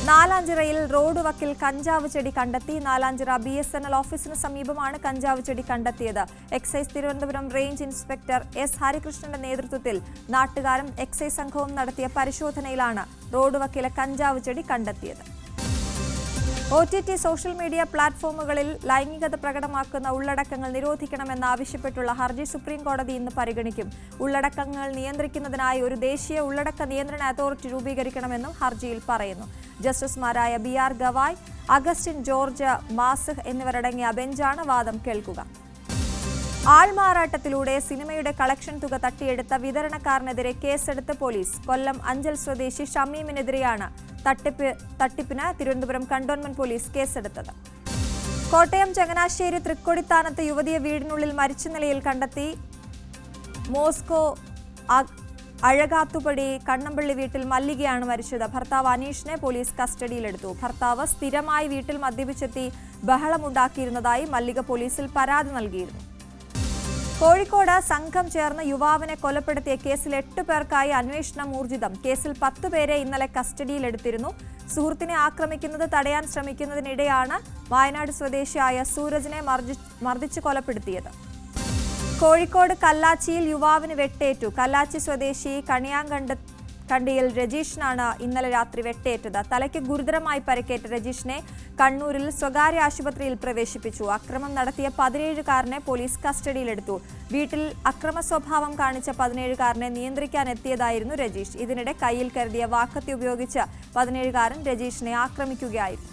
നാലാഞ്ചിറയിൽ road വക്കിൽ കഞ്ചാവ് ചെടി കണ്ടെത്തി. നാലാഞ്ചിറ BSNL ഓഫീസിന് സമീപമാണ് കഞ്ചാവ് ചെടി കണ്ടെത്തിയത്. Excise Thiruvananthapuram range inspector S. ഹരികൃഷ്ണന്റെ നേതൃത്വത്തിൽ നാട്ടുകാരും എക്സൈസ് സംഘവും നടത്തിയ പരിശോധനയിലാണ് റോഡ് വക്കിലെ കഞ്ചാവ് ചെടി കണ്ടെത്തിയത്. OTT സോഷ്യൽ മീഡിയ പ്ലാറ്റ്ഫോമുകളിൽ ലൈംഗികത പ്രകടമാക്കുന്ന ഉള്ളടക്കങ്ങൾ നിരോധിക്കണമെന്നാവശ്യപ്പെട്ടുള്ള ഹർജി സുപ്രീം കോടതി ഇന്ന് പരിഗണിക്കും. ഉള്ളടക്കങ്ങൾ നിയന്ത്രിക്കുന്നതിനായി ഒരു ദേശീയ ഉള്ളടക്ക നിയന്ത്രണ അതോറിറ്റി രൂപീകരിക്കണമെന്നും ഹർജിയിൽ പറയുന്നു. ജസ്റ്റിസുമാരായ BR Gavai, Augustine George Masih എന്നിവരടങ്ങിയ ബെഞ്ചാണ് വാദം കേൾക്കുക. ആൾമാറാട്ടത്തിലൂടെ സിനിമയുടെ കളക്ഷൻ തുക തട്ടിയെടുത്ത വിതരണക്കാരനെതിരെ കേസെടുത്ത് പോലീസ്. കൊല്ലം അഞ്ചൽ സ്വദേശി ഷമീമിനെതിരെയാണ് തട്ടിപ്പിന് തിരുവനന്തപുരം കന്റോൺമെന്റ് പോലീസ് കേസെടുത്തത്. കോട്ടയം ചങ്ങനാശ്ശേരി തൃക്കൊടിത്താനത്ത് യുവതിയെ വീടിനുള്ളിൽ മരിച്ച നിലയിൽ കണ്ടെത്തി. മോസ്കോ അഴകാത്തുപടി കണ്ണമ്പള്ളി വീട്ടിൽ മല്ലികയാണ് മരിച്ചത്. ഭർത്താവ് അനീഷിനെ പോലീസ് കസ്റ്റഡിയിലെടുത്തു. ഭർത്താവ് സ്ഥിരമായി വീട്ടിൽ മദ്യപിച്ചെത്തി ബഹളമുണ്ടാക്കിയിരുന്നതായി മല്ലിക പോലീസിൽ പരാതി നൽകിയിരുന്നു. കോഴിക്കോട് സംഘം ചേർന്ന് യുവാവിനെ കൊലപ്പെടുത്തിയ കേസിൽ 8 പേർക്കായി അന്വേഷണം ഊർജിതം. കേസിൽ 10 പേരെ ഇന്നലെ കസ്റ്റഡിയിലെടുത്തിരുന്നു. സുഹൃത്തിനെ ആക്രമിക്കുന്നത് തടയാൻ ശ്രമിക്കുന്നതിനിടെയാണ് വയനാട് സ്വദേശിയായ സൂരജിനെ മർദ്ദിച്ച് കൊലപ്പെടുത്തിയത്. കോഴിക്കോട് കല്ലാച്ചിയിൽ യുവാവിന് വെട്ടേറ്റു. കല്ലാച്ചി സ്വദേശി കണിയാങ്കണ്ടിയിൽ രജീഷിനാണ് ഇന്നലെ രാത്രി വെട്ടേറ്റത്. തലയ്ക്ക് ഗുരുതരമായി പരിക്കേറ്റ രജീഷിനെ കണ്ണൂരിൽ സ്വകാര്യ ആശുപത്രിയിൽ പ്രവേശിപ്പിച്ചു. അക്രമം നടത്തിയ 17-കാരനെ പോലീസ് കസ്റ്റഡിയിലെടുത്തു. വീട്ടിൽ അക്രമ സ്വഭാവം കാണിച്ച 17-കാരനെ നിയന്ത്രിക്കാനെത്തിയതായിരുന്നു രജീഷ്. ഇതിനിടെ കയ്യിൽ കരുതിയ വാക്കത്തി ഉപയോഗിച്ച് 17-കാരൻ രജീഷിനെ ആക്രമിക്കുകയായിരുന്നു.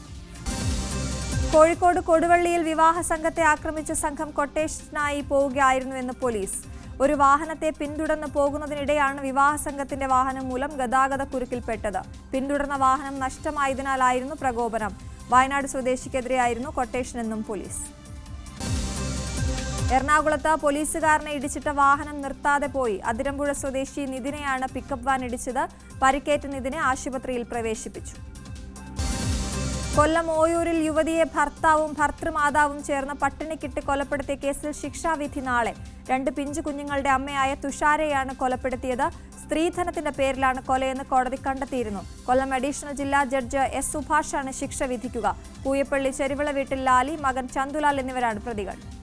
കോഴിക്കോട് കൊടുവള്ളിയിൽ വിവാഹ സംഘത്തെ ആക്രമിച്ച സംഘം കൊട്ടേഷനായി പോവുകയായിരുന്നുവെന്ന് പോലീസ്. ഒരു വാഹനത്തെ പിന്തുടർന്ന് പോകുന്നതിനിടെയാണ് വിവാഹ സംഘത്തിന്റെ വാഹനം മൂലം ഗതാഗത കുരുക്കിൽപ്പെട്ടത്. പിന്തുടർന്ന വാഹനം നഷ്ടമായതിനാലായിരുന്നു പ്രകോപനം. വയനാട് സ്വദേശിക്കെതിരെയായിരുന്നു കൊട്ടേഷനെന്നും പോലീസ്. എറണാകുളത്ത് പോലീസുകാരനെ ഇടിച്ചിട്ട വാഹനം നിർത്താതെ പോയി. അതിരമ്പുഴ സ്വദേശി നിതിനെയാണ് പിക്കപ്പ് വാൻ ഇടിച്ചത്. പരിക്കേറ്റ നിതിനെ ആശുപത്രിയിൽ പ്രവേശിപ്പിച്ചു. കൊല്ലം ഓയൂരിൽ യുവതിയെ ഭർത്താവും ഭർത്തൃമാതാവും ചേർന്ന് പട്ടിണിക്കിട്ട് കൊലപ്പെടുത്തിയ കേസിൽ ശിക്ഷാവിധി നാളെ. 2 പിഞ്ചു കുഞ്ഞുങ്ങളുടെ അമ്മയായ തുഷാരയെയാണ് കൊലപ്പെടുത്തിയത്. സ്ത്രീധനത്തിന്റെ പേരിലാണ് കൊലയെന്ന് കോടതി കണ്ടെത്തിയിരുന്നു. കൊല്ലം അഡീഷണൽ ജില്ലാ ജഡ്ജ് S. സുഭാഷാണ് ശിക്ഷ വിധിക്കുക. പൂയപ്പള്ളി ചെരുവിള വീട്ടിൽ ലാലി, മകൻ ചന്തുലാൽ എന്നിവരാണ് പ്രതികൾ.